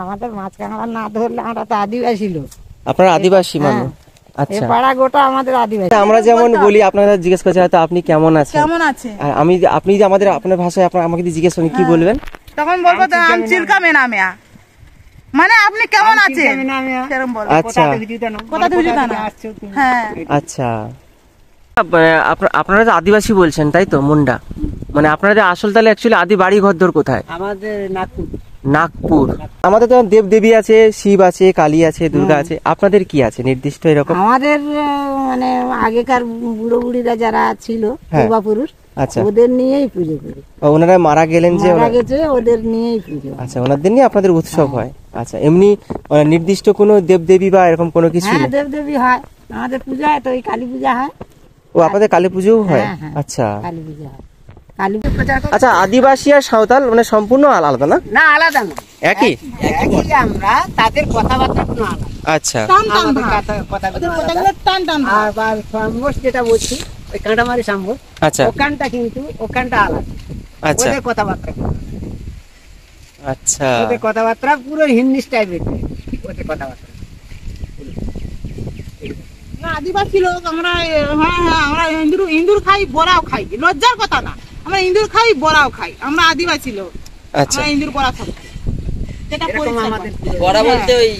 আমাদের মাছ কাঁকড়া না ধরলে আমরা তো আদিবাসী লোক। আপনারা আদিবাসী মানুষ? আচ্ছা, পাড়া গোটা আমাদের আদিবাসী। আমরা যেমন বলি, আপনারা জিজ্ঞেস করছে হয়তো আপনি কেমন আছেন, কেমন আছে, আর আপনি যে আমাদের আপনার ভাষায় আমাকে জিজ্ঞেস করেন কি বলবেন? তখন বলবো তো আম চিলকা মেনা মেয়া, মানে আপনি কেমন আছেন সেরকম বলবো। আচ্ছা কোথা থেকে জানা? হ্যাঁ। আচ্ছা, আপনারা যে আদিবাসী বলছেন তাই তো, মুন্ডা, মানে আপনাদের আসল তাহলে অ্যাকচুয়ালি আদি বাড়ি ঘরদোর কোথায়? আমাদের নাগপুর। নাগপুর। আমাদের যেমন দেব দেবী আছে, শিব আছে, কালী আছে, দুর্গা আছে, আপনাদের কি আছে নির্দিষ্ট এরকম? আমাদের মানে আগেকার বুড়ো বুড়িরা যারা ছিল পূর্বপুরুষ, আচ্ছা, ওদের নিয়েই পুজো করি। ওনারা মারা গেলেন যে, মারা গেছে, ওদের নিয়েই পুজো। আচ্ছা, ওনাদের নিয়ে আপনাদের উৎসব হয়। আচ্ছা, এমনি নির্দিষ্ট কোনো দেবদেবী বা এরকম কোনো কিছু? হ্যাঁ, দেবদেবী হয়, আমাদের পূজা হয় তো, ওই কালী পূজা হয়। ও, আপনাদের কালী পুজোও হয়? আচ্ছা, কালী পূজা হয়, কালী পূজা। আচ্ছা, আদিবাসী আর সাঁওতাল মানে সম্পূর্ণ আলাদা না? না, আলাদা না, একই। আমরা তাদের কথাবার্তা কোনো আলাদা। আচ্ছা, যেটা বলছি ওই কাঁটামারি সাম্বর, আচ্ছা, ওখানটা কিন্তু ওখানটা আলাদা। আচ্ছা, ওদের কথাবার্তা, আচ্ছা, ওদের কথাবার্তা পুরো হিন্দি টাইপের, ওদের কথাবার্তা। আদিবাসী লোক আমরা। হ্যাঁ হ্যাঁ, আমরা ইন্দুর খাই, বড়াও খাই, লজ্জার কথা না, আমরা ইন্দুর খাই, বড়াও খাই, আমরা আদিবাসী লোক। আচ্ছা, আমরা ইন্দুর বড়া খাই, সেটা আমাদের বড়া বলতে ওই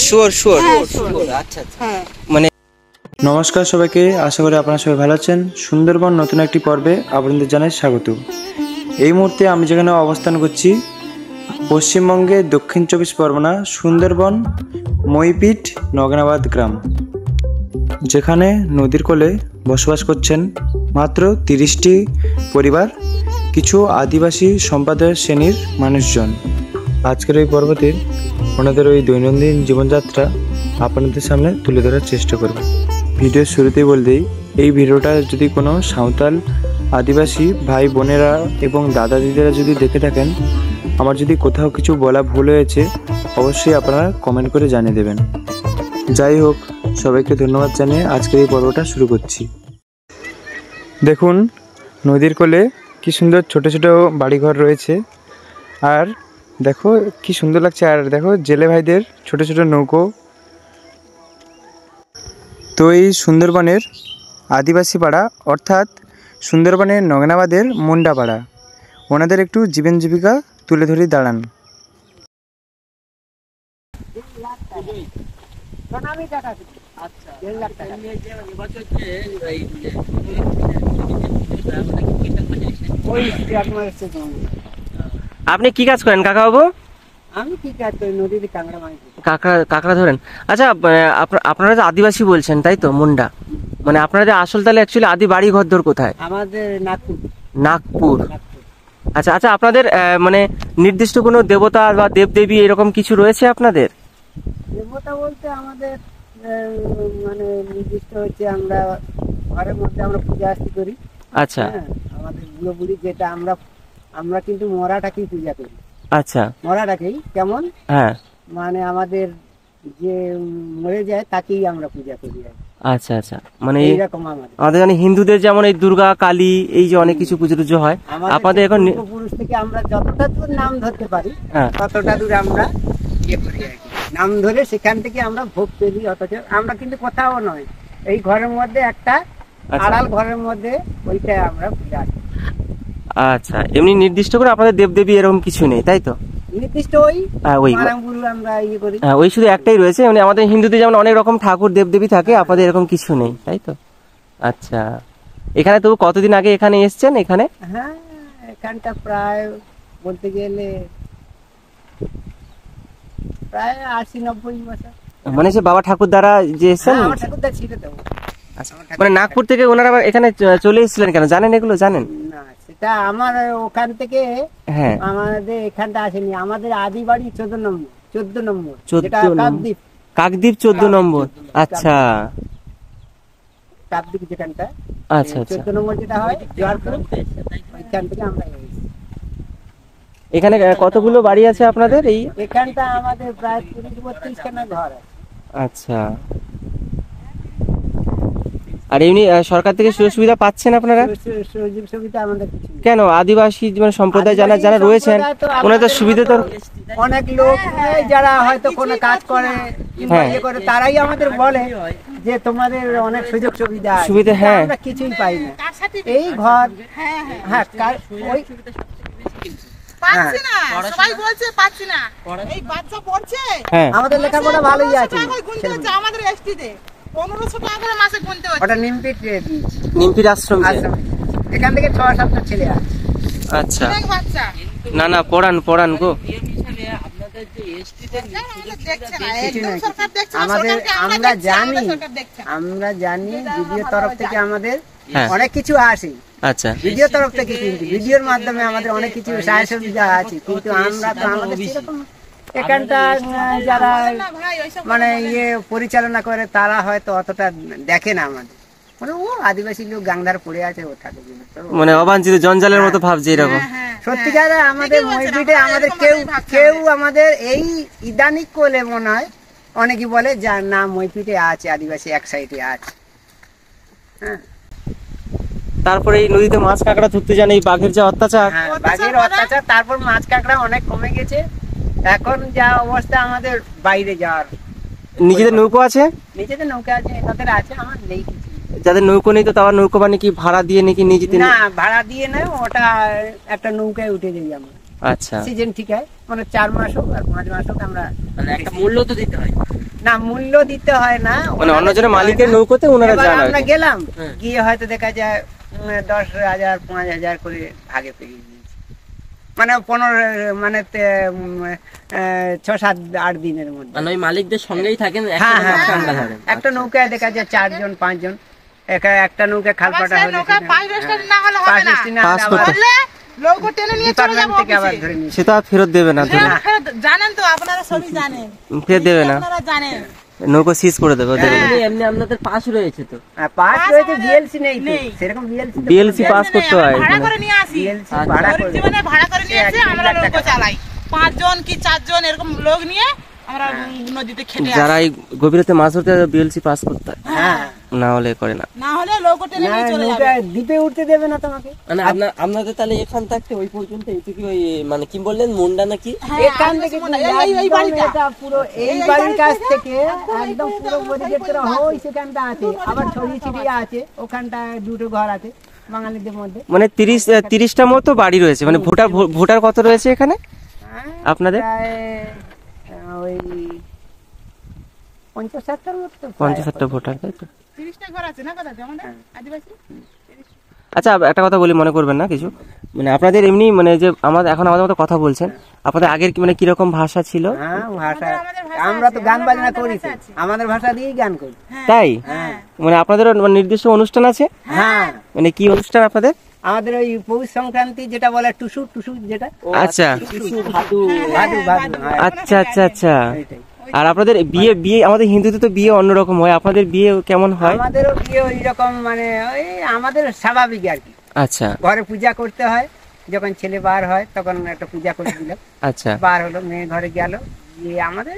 শুয়োর। আচ্ছা, হ্যাঁ। মানে নমস্কার সবাইকে, আশা করি আপনারা সবাই ভালো আছেন। সুন্দরবন নতুন একটি পর্বে আপনাদের জানাই স্বাগত। এই মুহূর্তে আমি যেখানে অবস্থান করছি, পশ্চিমবঙ্গের দক্ষিণ 24 পরগনা সুন্দরবন মইপিঠ নগেনাবাদ গ্রাম, যেখানে নদীর কোলে বসবাস করছেন মাত্র 30টি পরিবার, কিছু আদিবাসী সম্প্রদায়ের শ্রেণীর মানুষজন। আজকের এই পর্বতে ওনাদের ওই দৈনন্দিন জীবনযাত্রা আপনাদের সামনে তুলে ধরার চেষ্টা করব। ভিডিওর শুরুতেই বলতেই, এই ভিডিওটা যদি কোনো সাঁওতাল আদিবাসী ভাই বোনেরা এবং দাদা দিদিরা যদি দেখে থাকেন, আমার যদি কোথাও কিছু বলা ভুল হয়েছে অবশ্যই আপনারা কমেন্ট করে জানিয়ে দেবেন। যাই হোক, সবাইকে ধন্যবাদ জানিয়ে আজকের এই পর্বটা শুরু করছি। দেখুন, নদীর কোলে কি সুন্দর ছোট ছোট বাড়িঘর রয়েছে, আর দেখো কি সুন্দর লাগছে, আর দেখো জেলে ভাইদের ছোট ছোট নৌকো। তো এই সুন্দরবনের আদিবাসী পাড়া, অর্থাৎ সুন্দরবনের নগেনাবাদের মুন্ডা পাড়া, ওনাদের একটু জীবন জীবিকা তুলে ধরে দাঁড়ান। আপনি কি কাজ করেন কাকা বাবু? আমি কি কাজ করি? নদীতে কাঁকড়া মারি। কাঁকড়া ধরেন? আচ্ছা, আপনারা যে আদিবাসী বলছেন তাই তো, মুন্ডা, মানে আপনাদের আসল তাহলে অ্যাকচুয়ালি আদি বাড়ি ঘরদোর কোথায়? আমাদের নাগপুর। নাগপুর। আচ্ছা আচ্ছা, আপনাদের মানে নির্দিষ্ট কোনো দেবতা বা দেবদেবী এরকম কিছু রয়েছে আপনাদের? দেবতা বলতে আমাদের মানে নির্দিষ্ট হচ্ছে, আমরা ঘরের মধ্যে আমরা পূজা আরতি করি। আচ্ছা, আমাদের বুড়ো বুড়ি যেটা আমরা কিন্তু মরাটাকেই পূজা করি। আচ্ছা, মরাটাকেই কেমন, হ্যাঁ, মানে আমাদের যে মরে যায় তাকেই আমরা পূজা করি। আচ্ছা আচ্ছা, মানে এইরকম আমাদের মানে হিন্দুদের যেমন এই দুর্গা কালী এই যে অনেক কিছু পুজো টুজো হয়, আপনাদের এখন পুরুষ থেকে আমরা যতটা দূর নাম ধরতে পারি ততটা দূর আমরা ইয়ে করি আর কি। নাম ধরে সেখান থেকে আমরা ভোগ পেলি, অথচ আমরা কিন্তু কোথাও নয়, এই ঘরের মধ্যে একটা আড়াল ঘরের মধ্যে ওইটা আমরা পূজা করি। আচ্ছা, এমনি নির্দিষ্ট করে আপনাদের দেবদেবী এরকম কিছু নেই তাই তো? নির্দিষ্ট আমরা ইয়ে করি, ওই শুধু একটাই রয়েছে, মানে আমাদের হিন্দুদের যেমন অনেক রকম ঠাকুর দেবদেবী থাকে, আপনাদের এরকম কিছু নেই তাই তো? আচ্ছা, এখানে তবু কতদিন আগে এখানে এসেছেন? এখানে হ্যাঁ, এখানটা প্রায় বলতে গেলে প্রায় 80-90 বছর। মানে সে বাবা ঠাকুর দ্বারা যে এসেছেন? আমার ঠাকুরদা ছিল তো। মানে নাগপুর থেকে ওনারা আবার এখানে চলে এসেছিলেন কেন জানেন? এগুলো জানেন না, সেটা আমার ওখান থেকে, হ্যাঁ, আমাদের এখানটা আসেনি। আমাদের আদি বাড়ি 14 নম্বর, যেটা কাকদ্বীপ 14 নম্বর। আচ্ছা, কাকদ্বীপ যেখানটা, আচ্ছা আচ্ছা, 14 নম্বর যেটা হয় জোয়ারপুর, ওইখান থেকে আমরা এসেছি। এখানে কতগুলো বাড়ি আছে আপনাদের? এই এখানটা আমাদের প্রায় 30-32 খানা ঘর আছে। আচ্ছা, আর এমনি সরকার থেকে সুযোগ সুবিধা পাচ্ছেন আপনারা? সুযোগ সুবিধা আমাদের কিছু নেই। কেন আদিবাসী মানে সম্প্রদায় যারা যারা আদিবাসী রয়েছেন সম্প্রদায় তো ওনাদের আমাদের সুবিধা তো মতো অনেক লোক যারা হয়তো কোনো কাজ করে কিংবা হ্যাঁ। ইয়ে করে তারাই আমাদের বলে যে তোমাদের অনেক সুযোগ সুবিধা আছে। সুবিধা, কিন্তু হ্যাঁ। আমরা কিছুই পাই না। কার সাথে এই ঘর হ্যাঁ হ্যাঁ হ্যাঁ ওই পাচ্ছি না, সবাই বলছে পাচ্ছি না। এই বাচ্চা পড়ছে, হ্যাঁ আমাদের লেখাপড়া ভালোই 1500 আছে। টাকা করে গুনতে হচ্ছে আমাদের এসটিতে, 1500 টাকা করে মাসে গুনতে হচ্ছে। ওটা নিমপিট নিমপির আশ্রম যে? এখান থেকে 6-7টা ছেলে আছে। আচ্ছা, অনেক বাচ্চা না না পড়ান গো। দেখছে না, একদম নাই। সরকার দেখছে না, আমাদের সরকারকে আমরা দেখছি, জানি আমাদের সরকার দেখছে না। আমরা জানি ভিডিও তরফ থেকে আমাদের হ্যাঁ। অনেক কিছু আসে, আচ্ছা, ভিডিও তরফ থেকে, কিন্তু ভিডিওর মাধ্যমে আমাদের অনেক কিছু সাহায্য সুবিধা আছে, কিন্তু আমরা তো আমাদের সেরকম এখানটা যারা না ভাই, ওইসব মানে ইয়ে পরিচালনা করে তারা হয়তো অতটা দেখে না আমাদের, মানে ও আদিবাসী লোক গাংধার পড়ে আছে ও থাকে তো মানে অবাঞ্ছিত জঞ্জালের মতো ভাবছে এরকম। হ্যাঁ, সত্যিকার আমাদের ঠিকই বলছেন, মসজিদে আমরা আমাদের এরকম কেউ ভাবেই ভাবছি কেউ আমাদের এই ইদানিক কোলে মনে হয় অনেকে বলে যে না মইপিটে আছে আদিবাসী এক সাইডে আছে। হ্যাঁ তারপরে এই নদীতে মাছ কাঁকড়া ধরতে যান, এই বাঘের যে অত্যাচার। হ্যাঁ, অত্যাচার বাঘের মানে? অত্যাচার, তারপর মাছ কাঁকড়া অনেক কমে গেছে। এখন যা অবস্থা আমাদের বাইরে যাওয়ার, নিজেদের নৌকো আছে? নিজেদের নৌকা আছে, তাদের আছে, আমার নেই কিছু। যাদের নৌকো নেই তো তারা নৌকো বানি কি ভাড়া দিয়ে নাকি নিজেদের? না ভাড়া দিয়ে নেয়, ওটা একটা নৌকায় উঠে যাই আমরা। আচ্ছা, সিজন ঠিক আছে, মানে 4 মাস হোক আর 5 মাস হোক আমরা একটা মূল্য তো দিতে হয়। না মূল্য দিতে হয় না, মানে অন্যজনের মালিকের নৌকোতে ওনারা এবার যান আর আমরা কি। গেলাম, হ্যাঁ। গিয়ে হয়তো দেখা যায় 10,000 5,000 করে ভাগে পেয়ে গিয়েছি, মানে 15 মানে 6-7-8 দিনের মধ্যে। মানে ওই মালিকদের সঙ্গেই থাকেন, একটা হ্যাঁ হ্যাঁ মাঝখানটা হ্যাঁ, ধরেন। একটা নৌকায় দেখা যায় 4 জন 5 জন, একটা নৌকায় খালপাটা আবার সেই হলে নৌকায় পাঁচ রেস্টার না হলে হবে না। পাস করতে- বললে লোক টেনে নিয়ে চলে ডিপার্টমেন্ট যাবো থেকে আবার অফিসে। ধরে নিয়ে সে তো আর ফেরত দেবে না, হ্যাঁ, ফেরত জানেন তো, আপনারা সবই জানেন, ফেরত দেবে না, আপনারা জানেন। নৌকো সিজ করে দেবে, দেবে না। এমনি আপনাদের পাশ রয়েছে তো। পাস পাস রয়েছে, আমাদের বিএলসি নেই তো, নেই। সেরকম বিএলসি বিএলসি পাস করতে হয় ভাড়া মানে। করে নিয়ে আসি, বিএলসি ভাড়া গরিব করে জীবনে ভাড়া করে নিয়ে এসে এক আমরা লাখ নৌকো টাকা। চালাই, 5 জন কি 4 জন এরকম লোক নিয়ে আমরা নদীতে খেতে যারা আসি। এই গভীরতে মাছ ধরতে বিএলসি পাস করতে হয়, হ্যাঁ না হলে করে না। না হলে লোক টেনে না নিয়ে চলে যাবে। নৌকা দ্বীপে উঠতে দেবে না তোমাকে। মানে আপনাদের তাহলে এখান থাকতে ওই পর্যন্ত এইটুকু, ওই মানে কি বললেন মুন্ডা নাকি? হ্যাঁ, এখান আদিবাসী থেকে মনে হয়, একদম এই বাড়িটা। এটা পুরো এই এই বাড়ির কাছ বাড়িটা থেকে একদম পুরো বরিগেটরা হয় সেখানটা আছে, আবার ছড়িয়ে ছিটিয়ে আছে, ওখানটা দুটো ঘর আছে বাঙালিদের মধ্যে। মানে 30টা মতো বাড়ি রয়েছে, মানে ভোটার কত রয়েছে এখানে আপনাদের? প্রায় ওই 50-60টার মতো তো প্রায়। 50-60টা ভোটার, তাই তো? 30টা ঘর আছে না কথা আমাদের আদিবাসী। আচ্ছা একটা কথা বলি, মনে করবেন না কিছু, মানে আপনাদের এমনি মানে যে এখন আমাদের মতো কথা বলছেন, আপনাদের আগের মানে কিরকম ভাষা ছিল? হ্যাঁ ভাষা, আমাদের ভাষা আমরা তো আছে, গান বাজনা আমাদের করি, ভাষা আছে। আমাদের ভাষা দিয়েই গান করি। তাই হ্যাঁ, মানে আপনাদের মানে নির্দিষ্ট অনুষ্ঠান আছে? হ্যাঁ মানে কি অনুষ্ঠান আপনাদের? আমাদের ওই পৌষ সংক্রান্তি যেটা বলে টুসু টুসু যেটা আচ্ছা ভাদু ভাদু হ্যাঁ, আচ্ছা আচ্ছা আচ্ছা। ওইটাই। আর আপনাদের বিয়ে আমাদের হিন্দুতে তো বিয়ে অন্যরকম হয়, আপনাদের বিয়ে কেমন হয়? আমাদেরও বিয়ে ওই রকম, মানে ওই আমাদের স্বাভাবিক আর কি, আচ্ছা ঘরে পূজা করতে হয়, যখন ছেলে বার হয় তখন একটা পূজা করে দিল, আচ্ছা বার হলো, মেয়ে ঘরে গেল, দিয়ে আমাদের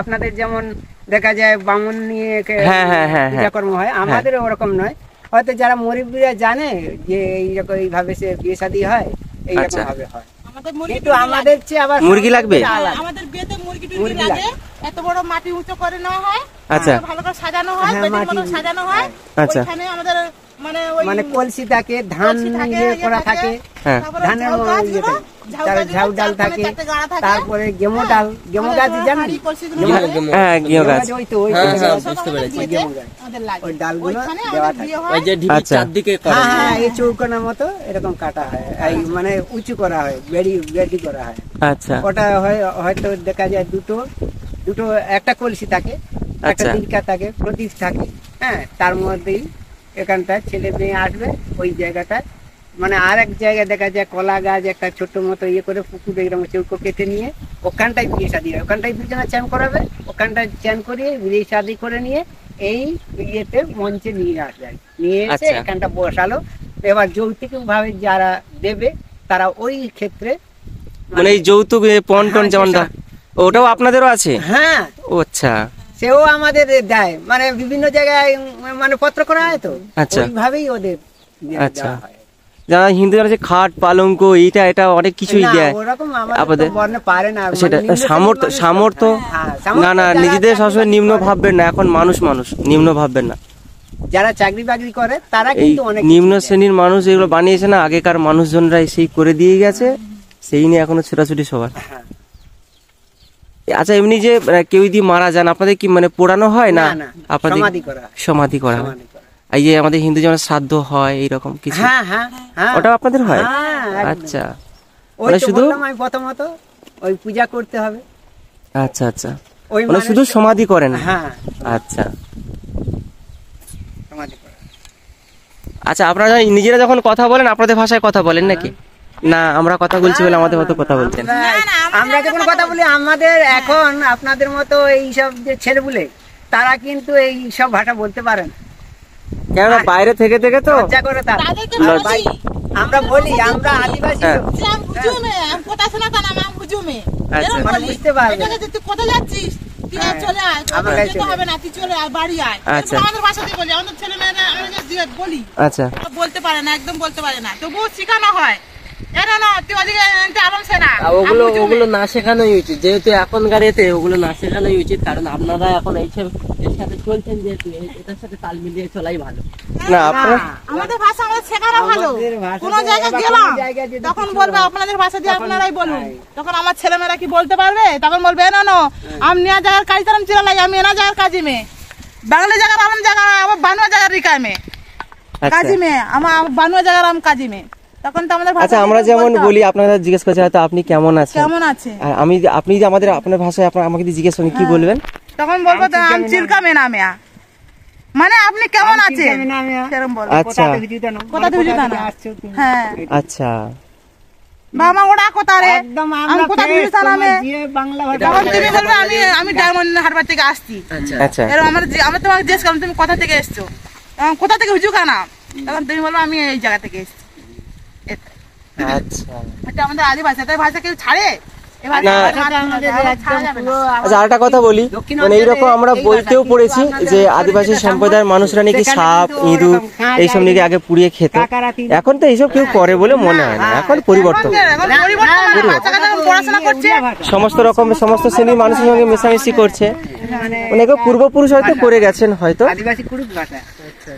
আপনাদের যেমন দেখা যায় বামুন নিয়ে হ্যাঁ, হ্যাঁ, হ্যাঁ, পূজা কর্ম হয়, আমাদের ওরকম নয়, হয়তো যারা মুরব্বীরা জানে যে এইরকম এইভাবে সে বিয়ে শাদী হয়, এইরকম আচ্ছা। ভাবে হয়, আমাদের মুরগি কিন্তু আমাদের চেয়ে আবার মুরগি লাগবে? আলাদা। আমাদের বিয়েতে মুরগি মুরগি টুরগি লাগে, এত বড় মাটি উঁচু করে নেওয়া হয়, আচ্ছা। ভালো করে সাজানো হয়, হ্যাঁ, বেদির মাটি- মতো সাজানো হয়, আচ্ছা। ওইখানে আমাদের মানে ওই মানে কলসি থাকে, ধান কলসি থাকে, ইয়ে ইয়ে করা থাকে। থাকে, হ্যাঁ তারপরে ধানের ঝাউ গাছগুলো, ইয়েটা, ঝাউ তার গাছগুলো ঝাউ ডাল চারখানে থাকে, চারটে গাড়া থাকে। তারপরে গেমো ডাল, গেমো গাছ জানেন? হাঁড়ি কলসিগুলো গেমো লাগে। গাছ, হ্যাঁ গিয়ে গাছ, ওই তো ওই হ্যাঁ, গেমো হ্যাঁ, গাছ। বুঝতে পেরেছি। আমাদের গেমো গাছ। আমাদের লাগে। ওই ডালগুলো ওইখানে দেওয়া আমাদের বিয়ে থাকে। হয়। ওই যে ঢিপির আচ্ছা। চারদিকে করে। হ্যাঁ হ্যাঁ, এই চৌকোনার মতো এরকম কাটা হয়, এই মানে উঁচু করা হয়, বেড়ি করা হয়, আচ্ছা ওটা হয়তো দেখা যায় দুটো একটা কলসি থাকে, একটা আচ্ছা। দিনকা থাকে, প্রদীপ থাকে, হ্যাঁ, তার মধ্যেই এখানটা ছেলে মেয়ে আসবে ওই জায়গাটায়, মানে আর এক জায়গায় দেখা যায় কলা গাছ একটা ছোট মতো ইয়ে করে পুকুর এরকম চৌকো কেটে নিয়ে ওখানটায় বিয়ে শাদী হয়, ওখানটায় দুজনে চ্যান করাবে, ওখানটায় চ্যান করিয়ে বিয়ে শাদী করে নিয়ে এই ইয়েতে মঞ্চে নিয়ে আসবে, নিয়ে এসে আচ্ছা। এখানটা বসালো, এবার যৌতুক ভাবে যারা দেবে তারা ওই ক্ষেত্রে মানে এই যৌতুক পণ টন হ্যাঁ, যেমন সেসব। ওটাও আপনাদেরও আছে? হ্যাঁ ও আচ্ছা, সেও আমাদের দেয়, মানে বিভিন্ন জায়গায় মানে পত্র করা হয় তো, আচ্ছা। ওইভাবেই ওদের আচ্ছা। যারা হিন্দু যারা যে খাট পালঙ্ক এটা অনেক কিছুই দেয় ওরকম আপনাদের আমাদের বর্ণে পারে না, মানে সেটা নিম্ন শ্রেণীর সামর্থ্য মানুষ- সামর্থ্য হ্যাঁ, না সামর্থ্য না যারা নিজেদের চাকরি সবসময় নিম্ন বাকরি ভাববেন না, এখন মানুষ নিম্ন ভাববেন না। যারা চাকরি বাকরি করে তারা এই কিন্তু অনেক নিম্ন কিছু দেয়। শ্রেণীর মানুষ এগুলো বানিয়েছে না, আগেকার মানুষজনরা সেই করে দিয়ে গেছে, সেই নিয়ে এখনো ছোটাছুটি সবার। হ্যাঁ। আচ্ছা, এমনি যে কেউ যদি মারা যান আপনাদের কি মানে পোড়ানো হয় না না, না, আপনাদের সমাধি করা হয়। সমাধি করা হয়? সমাধি করা। এই যে আমাদের হিন্দু যেমন শ্রাদ্ধ হয় এইরকম কিছু, হ্যাঁ হ্যাঁ হ্যাঁ, ওটাও আপনাদের হয়? হ্যাঁ, একদম। আচ্ছা ওই মানে তো শুধু বললাম আমি প্রথমত ওই পূজা করতে হবে, আচ্ছা আচ্ছা, ওই মানে শুধু সমাধি করেন? হ্যাঁ আচ্ছা সমাধি করা। আচ্ছা, আপনারা নিজেরা যখন কথা বলেন আপনাদের ভাষায় কথা বলেন নাকি? না আমরা কথা বলছি বলে আমাদের মতো কথা বলছেন? আমরা যখন কথা বলি আমাদের এখন আপনাদের মতো এইসব যে ছেলেপুলে তারা কিন্তু এই সব ভাষা বলতে পারে না, কেননা বাইরে থেকে থেকে তো লজ্জা করে তারা। তাদেরকে আর বলছি, ভাই, আমরা বলি আমরা আদিবাসী হ্যাঁ। লোক। যে আমি বুঝিও মে, আমি কথা শোনা তা না, আমি বুঝিও মে। আচ্ছা। এরকম মানে বলি। বুঝতে পারবে। এটাকে যে তুই কোথায় যাচ্ছিস? তুই আর চলে আয়, তোর আমার যেতে কাছে চলে হবে না, তুই চলে আয়, বাড়ি আয়। আচ্ছা। এরকম আমাদের ভাষাতেই বলি, আমাদের ছেলে মেয়েরা আমরা যে বলি, আচ্ছা বলতে পারে না, একদম বলতে পারে না, তবুও শেখানো হয়। না তুই ওদিকে আরাম সে না, ওগুলো ওগুলো না শেখানোই উচিত, যেহেতু এখনকার এতে ওগুলো না শেখানোই উচিত, কারণ আপনারা এখন এইসব এর সাথে চলছেন, যেহেতু এটার সাথে তাল মিলিয়ে চলাই ভালো। না আপনারা আমাদের ভাষা আমাদের শেখানো ভালো। আমাদের ভাষা কোন তো জায়গায় এবার গেলাম কোন জায়গায় যদি তখন কিছু বলবে হয়, আপনাদের ভাষা দিয়ে তখন আপনারাই বলুন। হয়। তখন আমার ছেলেমেয়েরা কি বলতে পারবে? তখন বলবে না আমি নিয়া জায়গার কাজ তারাম চিরালাই, আমি এনা জায়গার কাজী মেয়ে, বাঙালি জায়গার আমার জায়গা, আমার বানুয়া জায়গার রিকায় মেয়ে, আচ্ছা কাজী মেয়ে, আমার বানুয়া জায়গার আমি কাজী মেয়ে। তখন তো আমাদের ভাষা আচ্ছা, আমরা দিয়ে যেমন বলতে হবে। বলি আপনারা জিজ্ঞেস করছে হয়তো আপনি কেমন আছেন, কেমন আছে, আর আপনি যে আপনার ভাষায় আমাকে যদি জিজ্ঞেস করেন কি বলবেন? তখন বলবো তো আমি চিরকা মেনা মেয়া, মানে আপনি কেমন আছেন চিরকা মেনা মেয়া। সেরকম বলবো। আচ্ছা কোথা থেকে জানো? কোথা থেকে কোথা জানো? থেকে আসছো তুমি? হ্যাঁ, আচ্ছা বাবা ওটা কোথা রে, একদম আমি আমরা কোথা থেকে ফ্রেশ, জানামে, তোমার যে বাংলা ভাষা তখন তুমি বলবে আমি ডায়মন্ড হারবার থেকে আসছি। আচ্ছা এরকম আমরা তোমাকে জিজ্ঞেস করলাম তুমি কোথা থেকে এসছো, তখন কোথা থেকে হুজুক না, তখন তুমি বলবো আমি এই জায়গা থেকে এসছি। আচ্ছা এটা আমাদের আদিবাসী, তাই ভাষা কেউ ছাড়ে? এ ভাষা না। আমাদের ছাড়া একদম যাবে না। পুরো আচ্ছা, আরেকটা কথা বলি, দক্ষিণ মানে এইরকম অঞ্চলে আমরা এই বইতেও ভাষা, পড়েছি কিন্তু যে আপনাদের আদিবাসী যেটা সম্প্রদায়ের মানুষরা নাকি সেখানে সাপ কিন্তু ইঁদুর ওরকম খাঁড়া এইসব নাকি আগে পুড়িয়ে খেত, কাকারাতি। এখন তো এইসব কেউ করে বলে মনে হয় না, এখন পরিবর্তন, এখন পরিবর্তন হলো, বাচ্চা-কাচ্চা এখন পড়াশোনা করছে। সমস্ত শ্রেণীর মানুষের সঙ্গে মেশামেশি করছে, মানে মানে এগুলো পূর্বপুরুষ হয়তো করে গেছেন হয়তো। আদিবাসী কুড়ুক ভাষা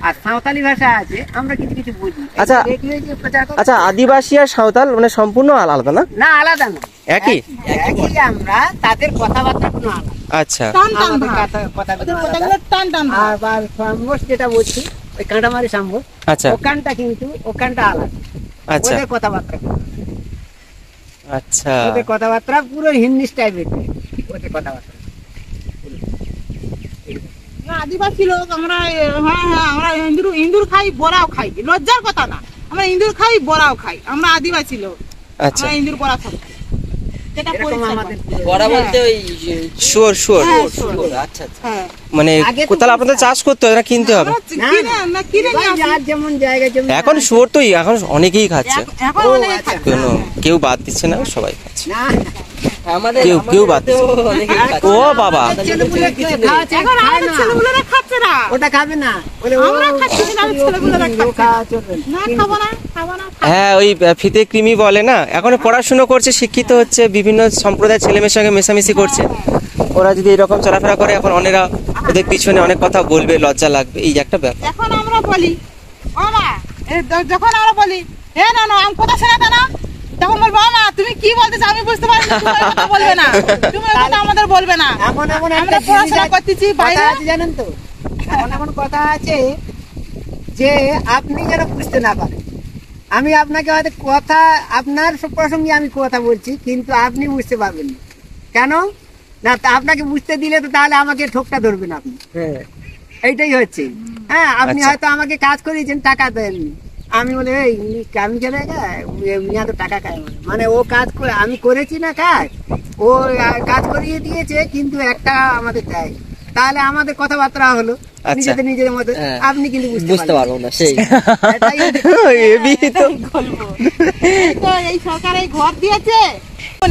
আর সাঁওতালি ভাষা আছে, আমরা কিছু কিছু বুঝি। আচ্ছা। দেখলে যে প্রচার করে- আচ্ছা, আদিবাসী আর সাঁওতাল মানে সম্পূর্ণ আলাদা না? না আলাদা না, একই? একই আমরা, তাদের কথাবার্তা কোনো আলাদা, আচ্ছা টান টান আমাদের ভাব। কথাগুলো ওদের আলাদা। কথাগুলো টান টান ভাব। আবার সাম্বস যেটা বলছি ওই কাঁটামারি সাম্বস, আচ্ছা ওখানটা কিন্তু ওখানটা আলাদা, আচ্ছা ওদের কথাবার্তা আচ্ছা ওদের কথাবার্তা পুরো হিন্দি টাইপের, ওদের কথাবার্তা। আমরা আদিবাসী লোক, আমরা আমরা ইন্দুর খাই, বড়াও খাই, লজ্জার কথা না, আমরা ইন্দুর খাই, বড়াও খাই, আমরা আদিবাসী লোক, আচ্ছা আমরা ইন্দুর বড়া খাই, যেটা এরকম পরিষ্কার আমাদের বলে। বড়া বলতে ওই শুয়োর হ্যাঁ, আচ্ছা আচ্ছা। হ্যাঁ। মানে আগে তো তাহলে আপনাদের চাষ করতে হবে না কিনতে হবে? না, আমরা কিনে নিয়ে এবার আসি। যার যেমন জায়গা যেমন এখন শুয়োর তো এখন অনেকেই খাচ্ছে, এখন ও, অনেকে আচ্ছা। খাচ্ছে। কোনো কেউ বাদ দিচ্ছে না, সবাই খাচ্ছে। না আমাদের কেউ বাদ আমাদেরতেও অনেকেই খাচ্ছে। ও বাবা, ছেলেপুলে খাওয়াচ্ছে, এখন খায় আমাদের না। ছেলেগুলোরা খাচ্ছে না, ওটা খাবে না, বলে ও আমরা খাচ্ছি না, আমাদের ছেলেগুলোরা ও খাচ্ছে খাওয়া চলবে না, না। খাবো না, খাবো না, খাবো না। হ্যাঁ ওই ফিতে কৃমি বলে না, এখন পড়াশুনো করছে, শিক্ষিত হচ্ছে, বিভিন্ন সম্প্রদায়ের ছেলেমেয়ের সঙ্গে মেশামেশি করছে, ওরা যদি এরকম চলাফেরা করে এখন অনেরা ওদের পিছনে অনেক কথা বলবে, লজ্জা লাগবে, এই একটা ব্যাপার। এখন আমরা বলি ও মা, যখন আমরা বলি না আমি কথা শোনাতে না, তখন বলবো ও মা তুমি কি বলতেছো আমি বুঝতে পারছি না, তুমি ওই কথা বলবে না, তুমি ওই কথা আমাদের বলবে না, এমন এমন আমরা একটা পড়াশোনা করতেছি বাইরে। কথা আছে জানেন তো, এমন এমন কথা আছে যে আপনি যেন বুঝতে না পারেন। আমি আপনাকে হয়তো কথা আপনার প্রসঙ্গে আমি কথা বলছি, কিন্তু আপনি বুঝতে পারবেন না। কেন না, তা আপনাকে বুঝতে দিলে তো তাহলে আমাকে ঠোকটা ধরবেন আপনি। এইটাই হচ্ছে। হ্যাঁ, আপনি আচ্ছা। হয়তো আমাকে কাজ করিয়েছেন, টাকা দেননি, আমি বলে এই আমি চলে মিয়া তো টাকা খায়, মানে ও কাজ করে আমি করেছি না কাজ, ও কাজ করিয়ে দিয়েছে কিন্তু একটা আমাদের দেয়, তাহলে আমাদের কথাবার্তা হলো আচ্ছা। নিজেদের মধ্যে, হ্যাঁ। আপনি কিন্তু বুঝতে বুঝতে পারবো না সেই। এটাই হচ্ছে। এবি তো এই তো এই সরকার এই ঘর দিয়েছে,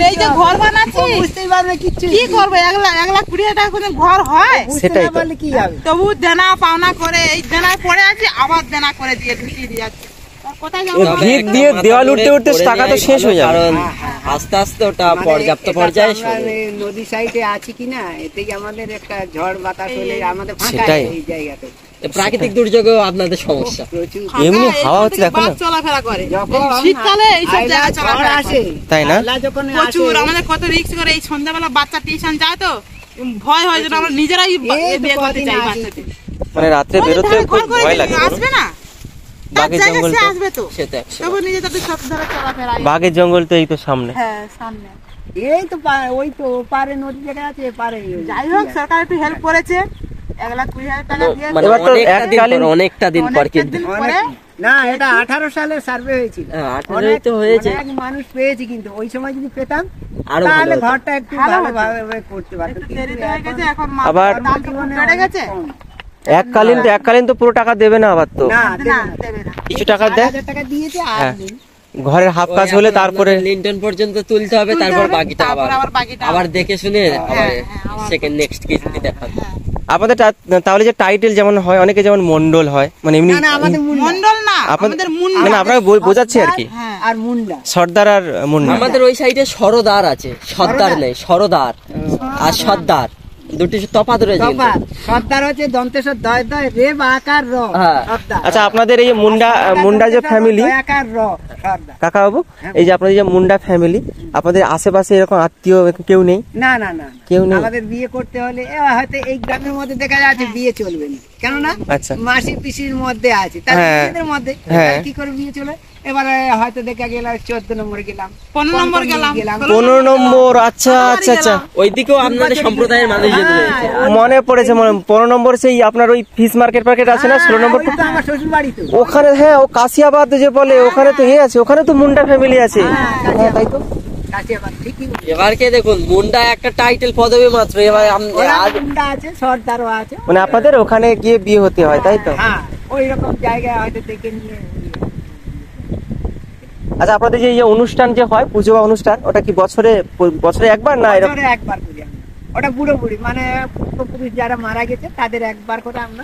এই যে ঘর বানাচ্ছি বুঝতেই পারবে কিচ্ছু কি করবো 1,20,000 টাকা করে ঘর হয় বুঝতে সেটাই না তো। পারলে কি হবে তবু দেনা পাওনা করে এই দেনায় পড়ে আছি আবার দেনা করে দিয়ে ঢুকিয়ে দিয়ে যাচ্ছে আর কোথায় যাবো এই ভিত দিয়ে দেওয়াল উঠতে উঠতে টাকা তো শেষ হয়ে যাবে। কারণ আস্তে আস্তে ওটা মানে পর্যাপ্ত এটা তো পর্যায়ে আমরা নদী সাইডে আছি কিনা এতেই আমাদের একটা ঝড় বাতাস হলে আমাদের ফাঁকা সেটাই। এই জায়গাতে প্রাকৃতিক দুর্যোগেও আপনাদের সমস্যা। প্রচুর এমনি ফাঁকা, হাওয়া এখান হচ্ছে থেকে দেখো না। বাস চলাফেরা করে যখন শীতকালে এইসব আয়লা জায়গায় ঝড় চলাফেরা আসে করে। তাই না? আয়লা যখন প্রচুর আসে, আমাদের কত রিস্ক করে এই সন্ধ্যাবেলা বাচ্চা টিউশন যায় তো ভয় হয় যেন আমরা নিজেরাই এই তো বিয়ে করতে কদিন চাই আগে। বাচ্চাদের মানে রাত্রে ওই বেরোতে ধারে খুব ঘর করে ভয় লাগে। আসবে না তার বাঘের জায়গায় জঙ্গল সে তো। আসবে তো সে তো 100 তবু নিজে তাদের সব ধরে চলাফেরা বাঘের জঙ্গল তো এই তো সামনে। হ্যাঁ সামনে এই তো ওই তো পারে নদী জায়গা আছে পারে যাই হোক সরকার একটু হেল্প করেছে 1,20,000 টাকা দিয়ে মানে এবার তো অনেকটা দিন পর কিন্তু না এটা 18 সালের সার্ভে হয়েছিল হ্যাঁ, 18 তো হয়েছে। অনেক মানুষ পেয়েছি কিন্তু ওই সময় যদি পেতাম আরো ভালো তাহলে হতো। ঘরটা একটু ভালো হতো। ভালোভাবে করতে পারতো একটু কিন্তু দেরিতে হয়ে গেছে এখন আবার- দাম তো খুব বেড়ে গেছে কম। এককালীন তো পুরো টাকা দেবে না আবার তো, না না দেবে না কিছু টাকা দেয়। 4,000 টাকা দিয়েছে আর হ্যাঁ। নেই। ঘরের হাফ কাজ হলে তারপরে লিন্টন পর্যন্ত তুলতে হবে, তুলতে তারপর হবে, বাকিটা তারপর আবার আবার বাকিটা আবার দেখে শুনে আবার হ্যাঁ, আবার- সেকেন্ড নেক্সট কিস্তি দেখাবে। আপনাদের তাহলে যে টাইটেল যেমন হয়, অনেকে যেমন মন্ডল হয়, মানে এমনি না না আমাদের মুন্ডা মন্ডল না আপনাদের- আমাদের না মুন্ডা না আপনাকে বোঝাচ্ছি আর কি, হ্যাঁ আর মুন্ডা সর্দার আর মুন্ডা। আমাদের ওই সাইডে সরদার আছে, সর্দার নেই, সরদার আর সর্দার দুটি তফাৎ রয়েছে কিন্তু। তফাৎ। সর্দার হচ্ছে দন্তেশ্বর দয় দয় রে বা আকার র হ্যাঁ। সর্দার। আচ্ছা আপনাদের এই যে মুন্ডা যে ফ্যামিলি, দয় আকার র সর্দার। কাকা বাবু, এই যে আপনাদের যে মুন্ডা ফ্যামিলি, আপনাদের আশেপাশে এরকম আত্মীয় কেউ নেই? না না না কেউ নেই? আমাদের বিয়ে করতে হলে হয়তো এই গ্রামের মধ্যে দেখা যাচ্ছে বিয়ে চলবে না, কেননা আচ্ছা। মাসি পিসির মধ্যে আছে তার হ্যাঁ। নিজেদের মধ্যে হ্যাঁ। তাহলে কি করে বিয়ে চলে। এবারে হয়তো দেখা গেল 14 নম্বরে গেলাম 15 নম্বর গেলাম 15 নম্বর, আচ্ছা আচ্ছা আচ্ছা, ওইদিকেও আপনাদের সম্প্রদায়ের মানুষজন রয়েছে। মনে পড়েছে 15 নম্বর সেই আপনার ওই ফিশ মার্কেট আছে না 16 নম্বর, ওই তো আমার শ্বশুর বাড়ি তো। ওখানে হ্যাঁ ও কাশিয়াবাদ যে বলে, ওখানে তো আছে, ওখানে তো মুন্ডা ফ্যামিলি আছে। হ্যাঁ তাই তো। কাশিয়াবাদ, ঠিকই বলেছো। এবার কে দেখুন, মুন্ডা একটা টাইটেল পদবি মাত্র। এবার ওরা আজ মুন্ডা আছে, সর্দারও আছে। মানে আপনাদের ওখানে গিয়ে বিয়ে হতে হয় তাই তো? হ্যাঁ ওই রকম জায়গায় হয়তো দেখে নিয়ে আচ্ছা আপনাদের যে এই যে অনুষ্ঠান যে হয়, পুজো বা অনুষ্ঠান, ওটা কি বছরে একবার না এরকম? বছরে একবার করি আমরা। ওটা বুড়ো বুড়ি মানে পূর্বপুরুষ যারা মারা গেছে তাদের একবার করে আমরা।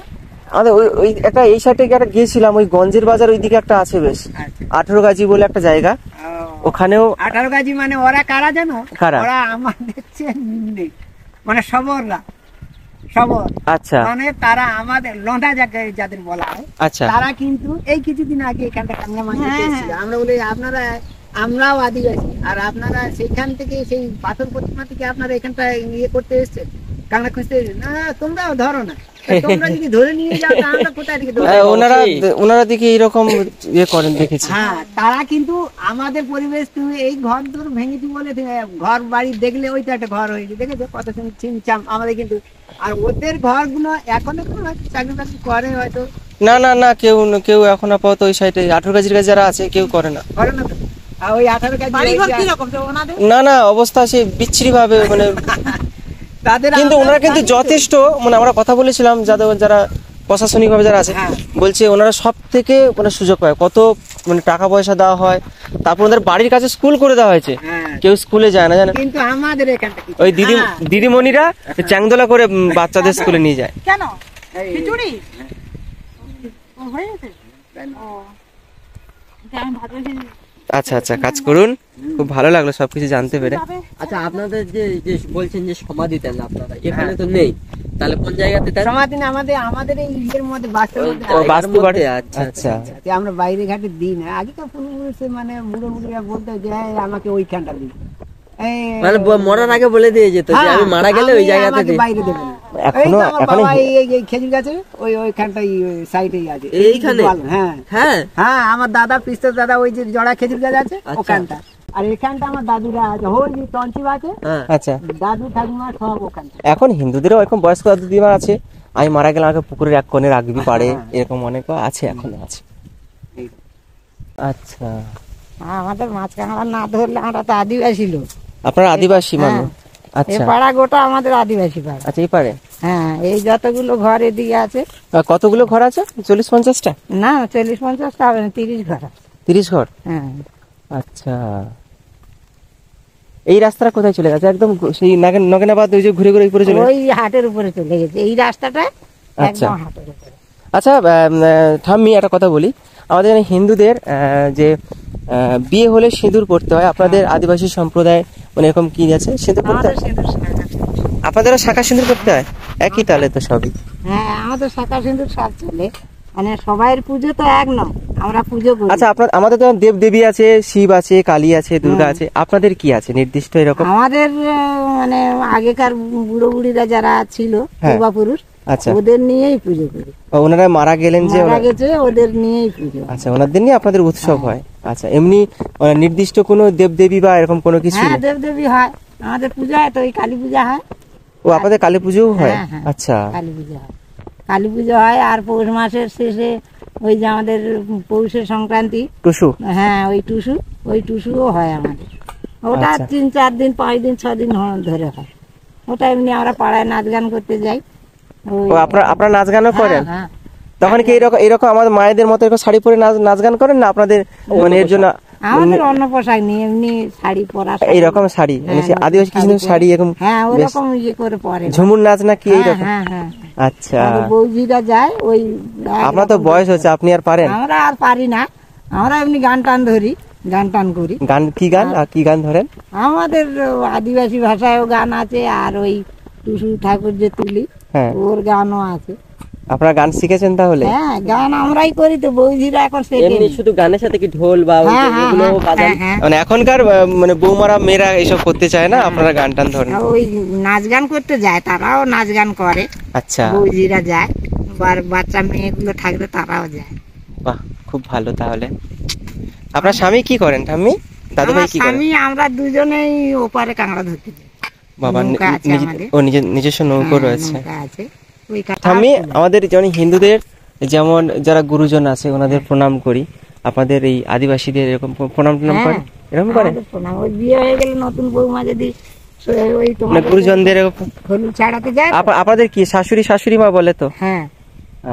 আমাদের ওই একটা এই সাইডে একটা গিয়েছিলাম, ওই গঞ্জের বাজার ওইদিকে একটা আছে বেশ, আচ্ছা। 18 গাজি বলে একটা জায়গা, ওখানেও 18 গাজি মানে ওরা কারা জানো? কারা? ওরা আমাদের চেয়ে নিম্নে, মানে সবররা, সবর আচ্ছা মানে তারা আমাদের লঁদা জায়গায় যাদের বলা হয়, আচ্ছা তারা কিন্তু এই কিছুদিন আগে এখানটা কামরা মাঝে এসেছিল। আমরা বলি আমরাও আদিবাসী আর আপনারা সেইখান থেকে সেই পাথর প্রতিমা থেকে আপনারা এখানটা ইয়ে করতে এসেছেন, কামরা খুঁজতে এসেছেন। না তোমরাও ধরো না, তোমরা যদি ধরে নিয়ে যাও তা আমরা কোথায় থেকে ধরবো? হ্যাঁ, ওনারা দিকে এইরকম ইয়ে করেন দেখেছি। হ্যাঁ তারা কিন্তু আমাদের পরিবেশ, তুমি এই ঘর দূর ভেঙেছি বলে ঘর বাড়ি দেখলে ওইটা একটা ঘর হয়েছে, দেখেছো কত সুন্দর চিমচাম আমাদের কিন্তু। আর ওদের ঘরগুলো এখনো চাকরি বাকরি করে হয়তো, না না না, কেউ এখন আপাতত ওই সাইডে 18 গাজির কাছে যারা আছে কেউ করে না। করে না তো। আর ওই 18 গাজি বাড়ি ঘর কি রকম তো ওনাদের না না, অবস্থা সে বিচ্ছিরি ভাবে মানে, তাদের কিন্তু আমরা ওনারা কিন্তু জানি তো। যথেষ্ট, মানে আমরা কথা বলেছিলাম যারা প্রশাসনিক ভাবে যারা আছে, হ্যাঁ। বলছে ওনারা সব থেকে মানে সুযোগ পায়, কত মানে টাকা পয়সা দেওয়া হয়, তারপর ওদের বাড়ির কাছে স্কুল করে দেওয়া হয়েছে, হ্যাঁ। কেউ স্কুলে যায় না জানেন। কিন্তু আমাদের এখানটা কিছু ওই হ্যাঁ। দিদিমণিরা চ্যাংদোলা করে বাচ্চাদের স্কুলে নিয়ে যায়। কেন এই- খিচুড়ি ও হয়ে গেছে ও আমি ভাবছি আচ্ছা আচ্ছা, কাজ করুন, খুব ভালো লাগলো সবকিছু জানতে পেরে। আচ্ছা, আপনাদের যে বলছেন যে সমাধি দেন আপনারা, এখানে তো নেই, তাহলে কোন জায়গাতে দেন? সমাধি না, আমাদের এই ইয়ের মধ্যে বাস্তব মধ্যে ও, আছে। বাস্তু বাড়ি, আচ্ছা আচ্ছা যে আমরা বাইরে ঘাটে দিই না, আগেকার পূর্বপুরুষে মানে বুড়ো বুড়িরা বলতো যে হ্যাঁ, আমাকে ওইখানটা দিই, মানে মরার আগে বলে দিয়ে যেত যে আমি মারা গেলে ওই জায়গাতে আমাকে দিন। বাইরে দেবে না। এখনো- এই তো আমার এখনো- বাবা এই খেজুর গাছে ওইখানটাই সাইডেই আছে এইখানে? হ্যাঁ হ্যাঁ, হ্যাঁ, আমার দাদা পিস্তর দাদা ওই যে জড়া খেজুর গাছ আছে আচ্ছা। ওখানটা, আর এখানটা আমার দাদুরা আছে, ওই যে তঞ্চি আছে হ্যাঁ। আচ্ছা। দাদু ঠাকুমা সব ওখানটা। এখন হিন্দুদেরও এরকম বয়স্ক দাদু দিদিমা আছে, আমি মারা গেলে আমাকে পুকুরের এক কোণে রাখবি পারে, এরকম অনেক আছে, এখনো আছে। আচ্ছা, আমাদের মাছ কাঁকড়া না ধরলে আমরা তো আদিবাসী লোক, আপনারা আদিবাসী মানুষ? এই আচ্ছা পাড়া গোটা আমাদের আদিবাসী পাড়া। আচ্ছা, এই পারে হ্যাঁ, এই যতগুলো ঘর এদিকে আছে, কতগুলো ঘর আছে? 40-50টা? না 40-50টা হবে না, 30 ঘর আছে। 30 ঘর? হ্যাঁ, আচ্ছা, এই রাস্তাটা কোথায় চলে গেছে? একদম সেই নগেনাবাদ ওই যে ঘুরে ঘুরে উপরে চলে গেছে? ওই হাটের উপরে চলে গেছে, এই রাস্তাটা আচ্ছা। একদম হাটের উপরে। আচ্ছা ঠাম্মি একটা কথা বলি, আমাদের এখানে হিন্দুদের যে বিয়ে হলে সিঁদুর পড়তে হয়, আপনাদের আদিবাসী সম্প্রদায় মানে এরকম কি আছে সিঁদুর পড়তে আমাদের হয়? সিঁদুর শাখা। আপনাদেরও শাখা সিঁদুর পড়তে হয়? একই তাহলে তো সবই। হ্যাঁ, আমাদের শাখা সিঁদুর সব চলে, মানে সবাইয়ের পুজো তো এক নয়, আমরা পুজো করি। আচ্ছা আমাদের তো দেব দেবী আছে, শিব আছে, কালী আছে, দুর্গা আছে, আপনাদের কি আছে নির্দিষ্ট এরকম? আমাদের মানে আগেকার বুড়ো বুড়িরা যারা ছিল হ্যাঁ। পূর্বপুরুষ, আচ্ছা, ওদের নিয়েই পুজো করি। ওনারা মারা গেলেন যে মারা গেছে, ওদের নিয়েই পুজো। আচ্ছা, ওনাদের নিয়ে আপনাদের উৎসব হয়। আচ্ছা, এমনি নির্দিষ্ট কোনো দেবদেবী বা এরকম কোনো কিছু? হ্যাঁ, দেবদেবী হয়, আমাদের পূজা হয় তো, ওই কালী পূজা হয়। ও আপনাদের কালী পুজোও হয়? হ্যাঁ, হ্যাঁ। আচ্ছা, কালী পূজা হয়, কালী পুজো হয়। আর পৌষ মাসের শেষে ওই যে আমাদের পৌষের সংক্রান্তি, টুসু। হ্যাঁ ওই টুসুও হয় আমাদের। ওটা আচ্ছা। 3-4 দিন, 5 দিন, 6 দিন ধরে হয়। ওটা এমনি আমরা পাড়ায় নাচ গান করতে যাই। ও আপনারা নাচ গানও করেন? হ্যাঁ। তখন কি এরকম আমাদের মায়েদের মতো এরকম শাড়ি পরে নাচ গান করেন না আপনাদের মানে এর জন্য? আমাদের অন্য পোশাক নেই, এমনি শাড়ি পরা। এইরকম শাড়ি মানে সে আদিবাসী কিছু শাড়ি এরকম হ্যাঁ, বেশ ওরকম ইয়ে করে পরে। ঝুমুর নাচ না কি হ্যাঁ, এইরকম? হ্যাঁ, হ্যাঁ। আচ্ছা, আমাদের বৌজিরা যায় ওই। আপনার তো বয়স হচ্ছে, আপনি আর পারেন? আমরা আর পারি না, আমরা এমনি গান টান ধরি, গান টান করি। গান কি গান আর কি গান ধরেন? আমাদের আদিবাসী ভাষায়ও গান আছে, আর ওই টুসু ঠাকুর যে তুলি, হ্যাঁ, ওর গানও আছে। আপনারা গান শিখেছেন তাহলে? হ্যাঁ, গান আমরাই করি তো, বৌজিরা এখন শেখে। এমনি শুধু গানের সাথে কি ঢোল বা ওই হ্যাঁ, হ্যাঁ, এগুলো বাজান? হ্যাঁ। মানে এখনকার মানে বৌমারা মেয়েরা এইসব করতে চায় না, আপনারা গান টান ধরেন? ওই নাচ গান করতে যায়, তারাও নাচ গান করে। আচ্ছা, বৌজিরা যায়, বাচ্চা মেয়েগুলো থাকলে তারাও যায়। বাহ, খুব ভালো। তাহলে আপনার স্বামী কি করেন ঠাম্মি? দাদু ভাই আমার কি করেন? স্বামী, আমরা দুজনেই ওপারে কাঁকড়া ধরতে যাই। বাবা নৌকা আছে আমাদের। নিজস্ব নৌকো হ্যাঁ, রয়েছে। নৌকা আছে, ওই ঠাম্মি, আমাদের যেমন হিন্দুদের যেমন যারা গুরুজন আছে ওনাদের প্রণাম করি, আপনাদের এই আদিবাসীদের এরকম প্রণাম করে? এরকম করে? ওই বিয়ে হয়ে গেলে নতুন বৌমা যদি ওই মানে তোমার গুরুজনদের এরকম হলুদ ছাড়াতে যায়, আপনাদের কি শাশুড়ি মা বলে তো? হ্যাঁ,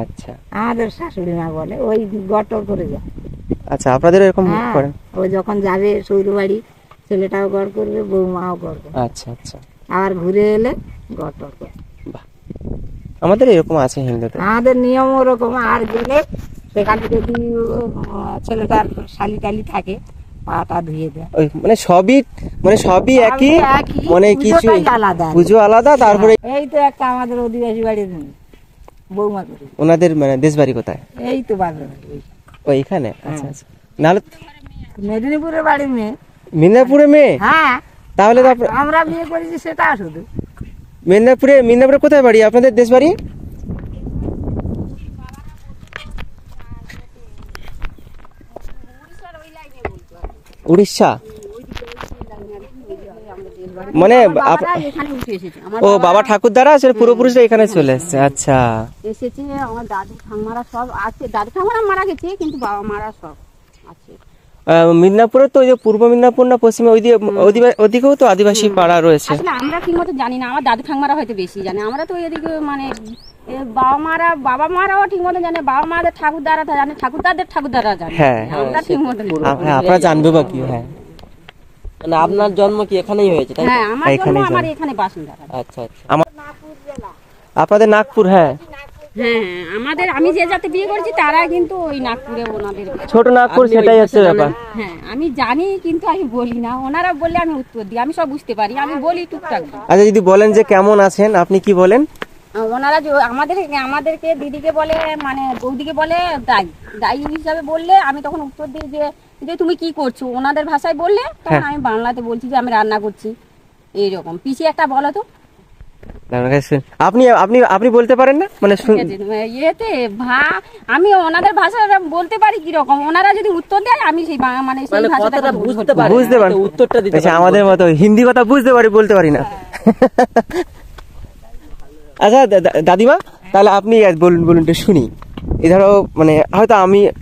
আচ্ছা, আমাদের শাশুড়ি মা বলে, ওই গটর করে যায়। আচ্ছা, আপনাদের এরকম হ্যাঁ, করেন? ও যখন যাবে শ্বশুর বাড়ি, ছেলেটাও গড় করবে, বৌমাও গড় করবে, আচ্ছা, আচ্ছা, আর ঘুরে এলে গটর করবে। আমাদের এরকম আছে হিন্দুদের। আমাদের নিয়ম ওরকম। আর গেলে সেখানে যদি ছেলেটার শালি টালি থাকে, পাটা ধুয়ে দেয়। ওই মানে সবই একই, মানে কিছু পুজোটাই আলাদা। পুজো আলাদা। তারপরে এই তো একটা আমাদের অধিবাসী বাড়ির বৌমা করি। ওনাদের মানে দেশ বাড়ি কোথায়? এই তো বাজার বাড়ি, ওইখানে? আচ্ছা, আচ্ছা। নাহলে মেদিনীপুরের বাড়ির মেয়ে। মিদনাপুরে মেয়ে? হ্যাঁ, তাহলে তো আমরা বিয়ে করেছি সেটা শুধু। মিদনাপুরে কোথায় বাড়ি আপনাদের দেশ বাড়ি? উড়িষ্যা? মানে ও বাবা ঠাকুরদারা সেটা পূর্বপুরুষরা এখানে চলে এসছে। আচ্ছা, এসেছে। আমার দাদু ঠাম্মারা সব আছে, দাদু ঠাম্মারা মারা গেছে কিন্তু বাবা মারা সব আছে। মিদনাপুরে তো ওই যে পূর্ব মিদনাপুর না পশ্চিমে ওদিকেও তো আদিবাসী পাড়া রয়েছে। আসলে আমরা ঠিক মতো জানি না, আমার দাদু ঠাম্মারা হয়তো বেশি জানে। আমরা তো এদিকে মানে বাবা মারাও ঠিক মতো জানে, বাবা মাদের ঠাকুরদারা জানে, ঠাকুরদারা জানে। হ্যাঁ, আমরা ঠিক মতো আপনারা জানবে বা কি? হ্যাঁ, মানে আপনার জন্ম কি এখানেই হয়েছে তাই তো? হ্যাঁ, আমার জন্ম আমার এখানে বাসিন্দা। আচ্ছা, আচ্ছা। আপনাদের নাগপুর? হ্যাঁ, হ্যাঁ, আমাদের আমি যে যাতে বিয়ে করেছি তারা কিন্তু ওই নাগপুরে ওনাদের। ছোট নাগপুর, সেটাই হচ্ছে ব্যাপার। হ্যাঁ, আমি জানি কিন্তু আমি বলি না, ওনারা বললে আমি উত্তর দিই, আমি সব বুঝতে পারি, আমি বলি টুকটাক। আচ্ছা, যদি বলেন যে কেমন আছেন আপনি কি বলেন? ওনারা আমাদেরকে দিদিকে বলে, মানে বৌদিকে বলে দায়ী হিসাবে বললে আমি তখন উত্তর দিই যে তুমি কি করছো, ওনাদের ভাষায় বললে তখন আমি বাংলাতে বলছি যে আমি রান্না করছি। এইরকম পিছিয়ে একটা বলো তো। আপনি আপনি আপনি বলতে পারেন না? মানে ইয়েতে আমি ওনাদের ভাষায় বলতে পারি কিরকম, ওনারা যদি উত্তর দেয় আমি সেই মানে সেই ভাষাটা বুঝতে পারি, বুঝতে পারি, উত্তরটা দিতে আচ্ছা, আমাদের মতো হিন্দি কথা বুঝতে পারি, বলতে পারি না। আচ্ছা দাদিমা, তাহলে আপনি বলুন একটু শুনি। এই ধরো মানে হয়তো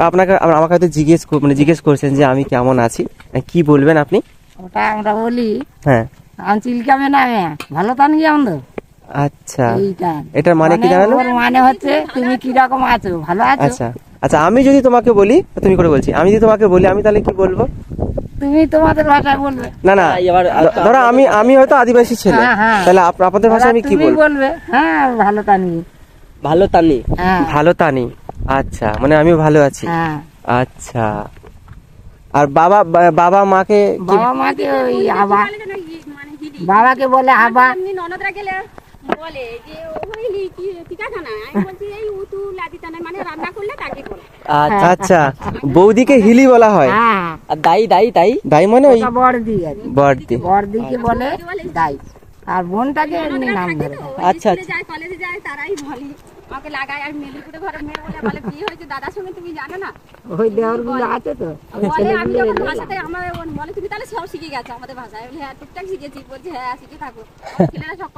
আমাকে হয়তো জিজ্ঞেস করছেন যে আমি কেমন আছি, কি বলবেন আপনি? ওটা আমরা বলি, হ্যাঁ, আমি চিলকাবে না ভালো তান কি আমাদের। আচ্ছা, এইটা এটার মানে কি জানেন? মানে হচ্ছে তুমি কি রকম আছো, ভালো আছো? আচ্ছা, আচ্ছা, আমি যদি তোমাকে বলি, তুমি করে বলছি, আমি যদি তোমাকে বলি আমি তাহলে কি বলবো? তুমি তোমাদের ভাষায় বলবে। না না, এবার ধরো আমি হয়তো আদিবাসী ছেলে, হ্যাঁ, হ্যাঁ। তাহলে আপনাদের ভাষায় আমি কি তুমি বলবো? বলবে হ্যাঁ ভালো তানি। ভালো তানি। হ্যাঁ ভালো তানি, আচ্ছা, মানে আমিও ভালো আছি। হ্যাঁ। আচ্ছা, আর বাবা মাকে কি? বাবা মাকে ওই আবা, মানে হিলি বাবাকে বলে আবা। এমনি ননদরা গেলে বলে যে ও হইলি কি ঠিকানা, আমি বলছি এই উতু লাদিতা না, মানে রান্না করলে তাকে বলে। আচ্ছা, আচ্ছা, বৌদিকে হিলি বলা হয়। হ্যাঁ আর দাই দাই মানে ওই ওটা বড়দি আর কি। বড়দি। বড়দিকে বলে দাই, আর বোনটাকে এমনি নাম ধরে। আচ্ছা, স্কুলে যায় কলেজে যায় তারাই বলে আমাকে লাগায়। আর মেদিনীপুরে ঘরে মেয়ে বলে বলে বিয়ে হয়েছে দাদার সঙ্গে, তুমি জানো না? ওই দেওয়ারগুলো আছে তো ওই বলে আমি ছেলেগুলো যখন এলে ভাষাতে আমার বলে তুমি তাহলে সব শিখে গেছো আমাদের ভাষায়। বলে হ্যাঁ টুকটাক শিখেছি। বলছে হ্যাঁ শিখে থাকো। ছেলেরা সব